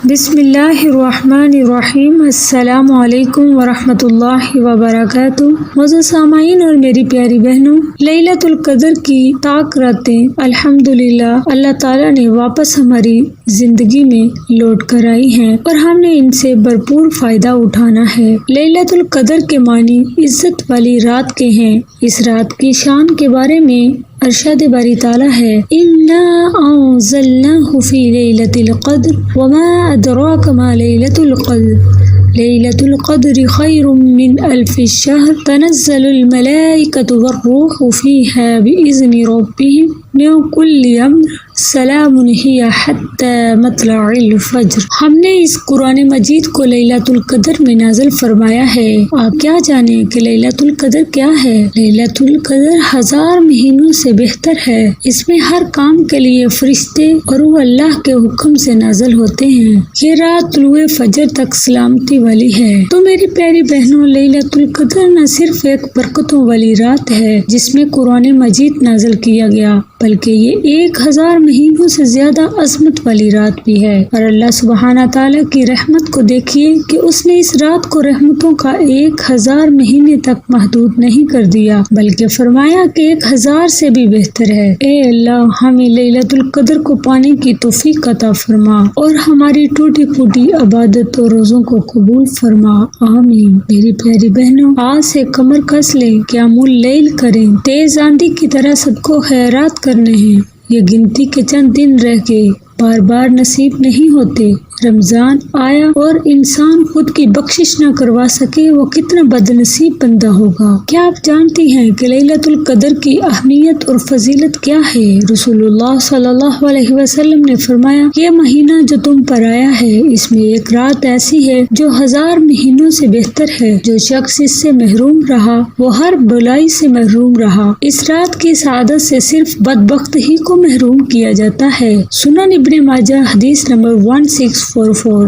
بسم اللہ الرحمن الرحیم۔ السلام علیکم ورحمۃ اللہ وبرکاتہ۔ معزز سامعین اور میری پیاری بہنوں، لیلۃ القدر کی طاق راتیں الحمدللہ اللہ تعالیٰ نے واپس ہماری زندگی میں لوٹ کر آئی ہیں اور ہم نے ان سے بھرپور فائدہ اٹھانا ہے۔ لیلۃ القدر کے معنی عزت والی رات کے ہیں۔ اس رات کی شان کے بارے میں ارشاد باری تعالیٰ ہے، اِنَّا أَنزَلْنَاهُ فِي لَيْلَةِ الْقَدْرِ وَمَا أَدْرَاكَ مَا لَيْلَةُ الْقَدْرِ لَيْلَةُ الْقَدْرِ خَيْرٌ مِّنْ أَلْفِ الشَّهْرِ تَنَزَّلُ الْمَلَائِكَةُ وَالرُّوحُ فِيهَا بِإِذْنِ رَبِّهِمْ مِن كُلِّ أَمْرٍ سلام ہی حتی مطلع الفجر۔ ہم نے اس قرآن مجید کو لیلۃ القدر میں نازل فرمایا ہے۔ آپ کیا جانیں کہ لیلۃ القدر کیا ہے؟ لیلۃ القدر 1000 مہینوں سے بہتر ہے۔ اس میں ہر کام کے لیے فرشتے اور وہ اللہ کے حکم سے نازل ہوتے ہیں۔ یہ رات طلوع فجر تک سلامتی والی ہے۔ تو میری پیاری بہنوں، لیلۃ القدر نہ صرف ایک برکتوں والی رات ہے جس میں قرآن مجید نازل کیا گیا، بلکہ یہ 1000 مہینوں سے زیادہ عظمت والی رات بھی ہے۔ اور اللہ سبحانہ تعالیٰ کی رحمت کو دیکھیے کہ اس نے اس رات کو رحمتوں کا 1000 مہینے تک محدود نہیں کر دیا، بلکہ فرمایا کہ 1000 سے بھی بہتر ہے۔ اے اللہ، ہمیں لیلۃ القدر کو پانے کی توفیق عطا فرما اور ہماری ٹوٹی پھوٹی عبادت اور روزوں کو قبول فرما، آمین۔ میری پیاری بہنوں، آج سے کمر کس لیں، قیام اللیل کریں، تیز آندھی کی طرح سب کو خیرات کرنے ہیں۔ یہ گنتی کے چند دن رہ گئے، بار بار نصیب نہیں ہوتے۔ رمضان آیا اور انسان خود کی بخشش نہ کروا سکے، وہ کتنا بد نصیب بندہ ہوگا۔ کیا آپ جانتی ہیں کہ لیلۃ القدر کی اہمیت اور فضیلت کیا ہے؟ رسول اللہ صلی اللہ علیہ وسلم نے فرمایا، یہ مہینہ جو تم پر آیا ہے، اس میں ایک رات ایسی ہے جو 1000 مہینوں سے بہتر ہے۔ جو شخص اس سے محروم رہا وہ ہر بلائی سے محروم رہا۔ اس رات کی سعادت سے صرف بدبخت ہی کو محروم کیا جاتا ہے۔ سنن ابن ماجہ حدیث نمبر 1644۔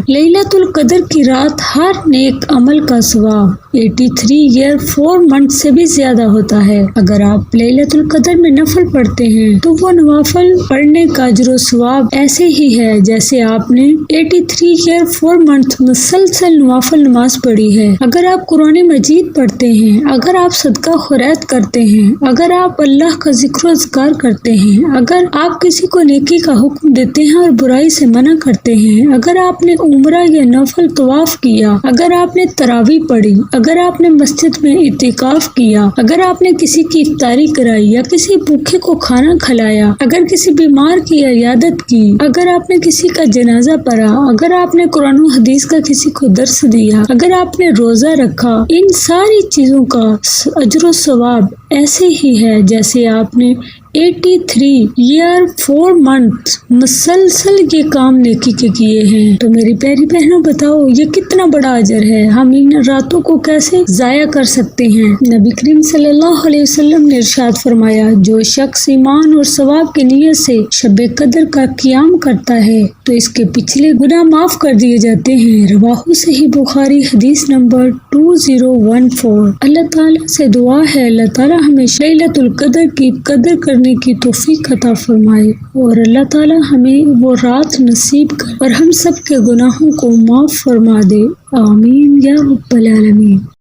لیلۃ القدر کی رات ہر نیک عمل کا ثواب 83 ایئر 4 منتھ سے بھی زیادہ ہوتا ہے۔ اگر آپ لیلۃ القدر میں نفل پڑھتے ہیں تو وہ نوافل پڑھنے کا اجر و ثواب ایسے ہی ہے جیسے آپ نے 83 ایئر 4 منتھ مسلسل نوافل نماز پڑھی ہے۔ اگر آپ قرآن مجید پڑھتے ہیں، اگر آپ صدقہ خیرات کرتے ہیں، اگر آپ اللہ کا ذکر و اذکار کرتے ہیں، اگر آپ کسی کو نیکی کا حکم دیتے ہیں اور برائی سے منع کرتے ہیں، اگر آپ نے عمرہ یا نفل طواف کیا، اگر آپ نے تراویح پڑھی، اگر آپ نے مسجد میں اعتکاف کیا، اگر آپ نے کسی کی افطاری کرائی یا کسی بھوکے کو کھانا کھلایا، اگر کسی بیمار کی عیادت کی، اگر آپ نے کسی کا جنازہ پڑھا، اگر آپ نے قرآن و حدیث کا کسی کو درس دیا، اگر آپ نے روزہ رکھا، ان ساری چیزوں کا اجر و ثواب ایسے ہی ہے جیسے آپ نے 83 ایئر 4 منتھ مسلسل یہ کام نیکی کے کیے ہیں۔ تو میری پیاری بہنوں، بتاؤ یہ کتنا بڑا اجر ہے، ہم ان راتوں کو کیسے ضائع کر سکتے ہیں؟ نبی کریم صلی اللہ علیہ وسلم نے ارشاد فرمایا، جو شخص ایمان اور ثواب کی نیت سے شب قدر کا قیام کرتا ہے تو اس کے پچھلے گناہ معاف کر دیے جاتے ہیں۔ رواہ صحیح بخاری حدیث نمبر 2014۔ اللہ تعالیٰ سے دعا ہے اللہ تعالیٰ ہمیں لیلۃ القدر کی قدر کرنے کی توفیق عطا فرمائے اور اللہ تعالیٰ ہمیں وہ رات نصیب کر اور ہم سب کے گناہوں کو معاف فرما دے، آمین یا رب العالمین۔